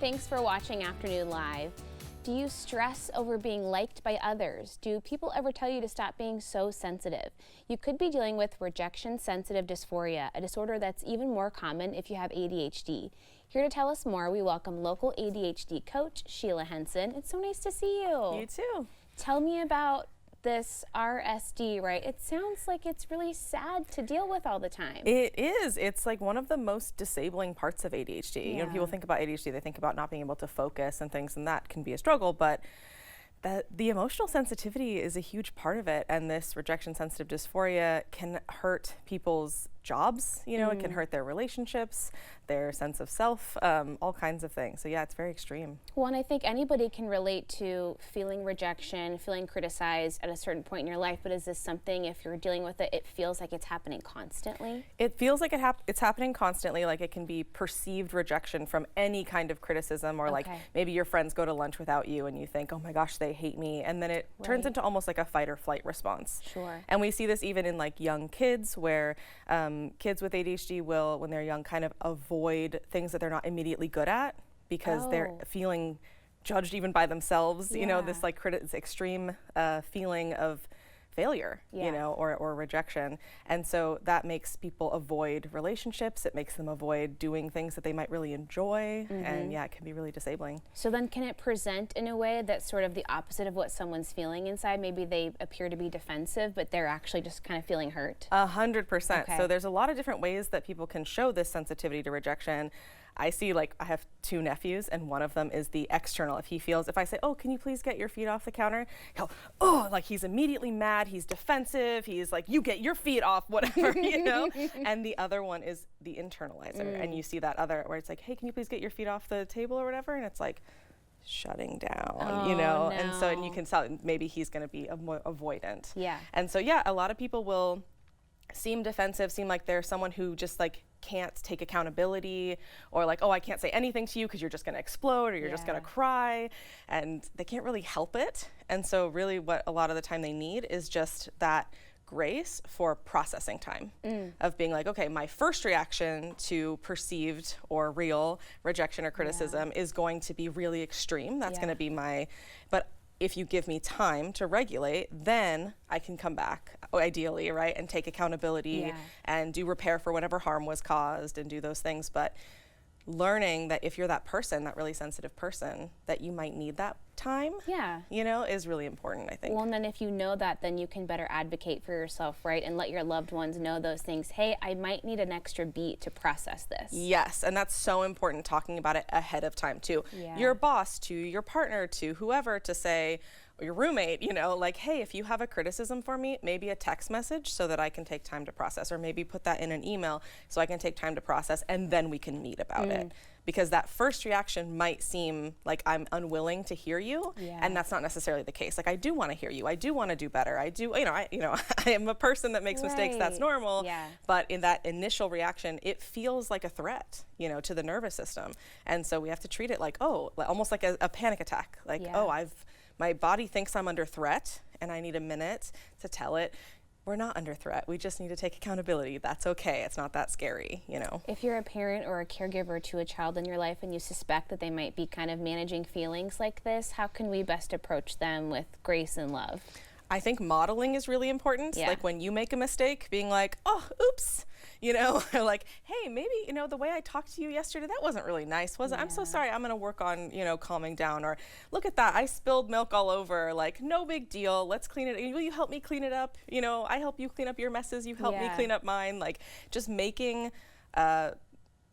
thanks for watching Afternoon Live. Do you stress over being liked by others? Do people ever tell you to stop being so sensitive? You could be dealing with rejection sensitive dysphoria, a disorder that's even more common if you have ADHD. Here to tell us more, we welcome local ADHD coach, Sheila Henson. It's so nice to see you. You too. Tell me about this RSD, right? It sounds like it's really sad to deal with all the time. It is. It's like one of the most disabling parts of ADHD. You know, people think about ADHD, they think about not being able to focus and things, and that can be a struggle, but the emotional sensitivity is a huge part of it, and this rejection sensitive dysphoria can hurt people's jobs, you know, it can hurt their relationships, their sense of self, all kinds of things. So yeah, it's very extreme. Well, and I think anybody can relate to feeling rejection, feeling criticized at a certain point in your life, but is this something, if you're dealing with it, it feels like it's happening constantly? It feels like it's happening constantly, like it can be perceived rejection from any kind of criticism, or like maybe your friends go to lunch without you and you think, oh my gosh, they hate me, and then it turns into almost like a fight or flight response. Sure. And we see this even in like young kids, where kids with ADHD will, when they're young, kind of avoid things that they're not immediately good at because they're feeling judged even by themselves. You know, this like this extreme feeling of failure, you know, or rejection. And so that makes people avoid relationships. It makes them avoid doing things that they might really enjoy. And yeah, it can be really disabling. So then can it present in a way that's sort of the opposite of what someone's feeling inside? Maybe they appear to be defensive, but they're actually just kind of feeling hurt? 100%. So there's a lot of different ways that people can show this sensitivity to rejection. I see, like, I have 2 nephews, and one of them is the external. If I say, oh, can you please get your feet off the counter? He'll, oh, like he's immediately mad, he's defensive, he's like, you get your feet off, whatever, you know? And the other one is the internalizer. And you see that other, where it's like, hey, can you please get your feet off the table or whatever? And it's like, shutting down, you know? And so, and you can tell maybe he's gonna be avoidant. Yeah. And so, yeah, a lot of people will seem defensive, seem like they're someone who just like can't take accountability, or like, oh, I can't say anything to you because you're just gonna explode, or you're just gonna cry, and they can't really help it. And so really what a lot of the time they need is just that grace for processing time of being like, okay, my first reaction to perceived or real rejection or criticism is going to be really extreme. That's gonna be but if you give me time to regulate, then I can come back, ideally, right, and take accountability and do repair for whatever harm was caused and do those things. But learning that if you're that person, that really sensitive person, that you might need that time, you know, is really important, I think. Well, and then if you know that, then you can better advocate for yourself, right, and let your loved ones know those things. Hey, I might need an extra beat to process this. Yes, and that's so important, talking about it ahead of time too. Your boss, to your partner, to whoever, to say, or your roommate, you know, like, hey, if you have a criticism for me, maybe a text message so that I can take time to process, or maybe put that in an email so I can take time to process, and then we can meet about it. Because that first reaction might seem like I'm unwilling to hear you, and that's not necessarily the case. Like, I do want to hear you. I do want to do better. I do, you know, I am a person that makes mistakes. That's normal. But in that initial reaction, it feels like a threat, you know, to the nervous system. And so we have to treat it like, oh, almost like a panic attack. Like, oh, my body thinks I'm under threat, and I need a minute to tell it, we're not under threat. We just need to take accountability. That's okay. It's not that scary, you know. If you're a parent or a caregiver to a child in your life and you suspect that they might be kind of managing feelings like this, how can we best approach them with grace and love? I think modeling is really important. Like when you make a mistake, being like, oh, oops, you know, or like, hey, maybe, you know, the way I talked to you yesterday, that wasn't really nice, was it? I'm so sorry. I'm going to work on, you know, calming down. Or look at that. I spilled milk all over. Like, no big deal. Let's clean it. Will you help me clean it up? You know, I help you clean up your messes. You help me clean up mine. Like, just making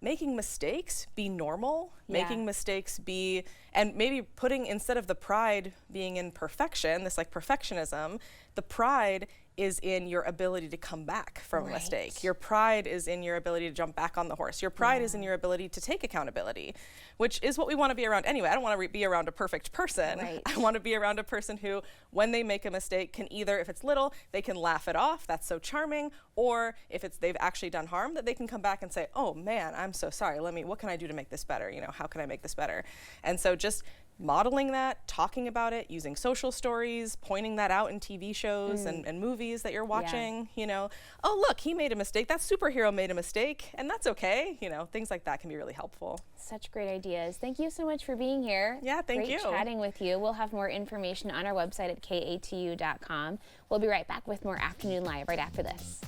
mistakes be normal, making mistakes be, and maybe putting, instead of the pride being in perfection, this like perfectionism, the pride is in your ability to come back from a mistake. Your pride is in your ability to jump back on the horse. Your pride is in your ability to take accountability, which is what we want to be around anyway. I don't want to be around a perfect person. I want to be around a person who, when they make a mistake, can either, if it's little, they can laugh it off, that's so charming, or if it's they've actually done harm, that they can come back and say, oh man, I'm so sorry. What can I do to make this better? You know, how can I make this better? And so just modeling that, talking about it, using social stories, pointing that out in TV shows and movies that you're watching, you know, oh, look, he made a mistake. That superhero made a mistake, and that's okay. You know, things like that can be really helpful. Such great ideas. Thank you so much for being here. Yeah, thank you. Great chatting with you. We'll have more information on our website at katu.com. We'll be right back with more Afternoon Live right after this.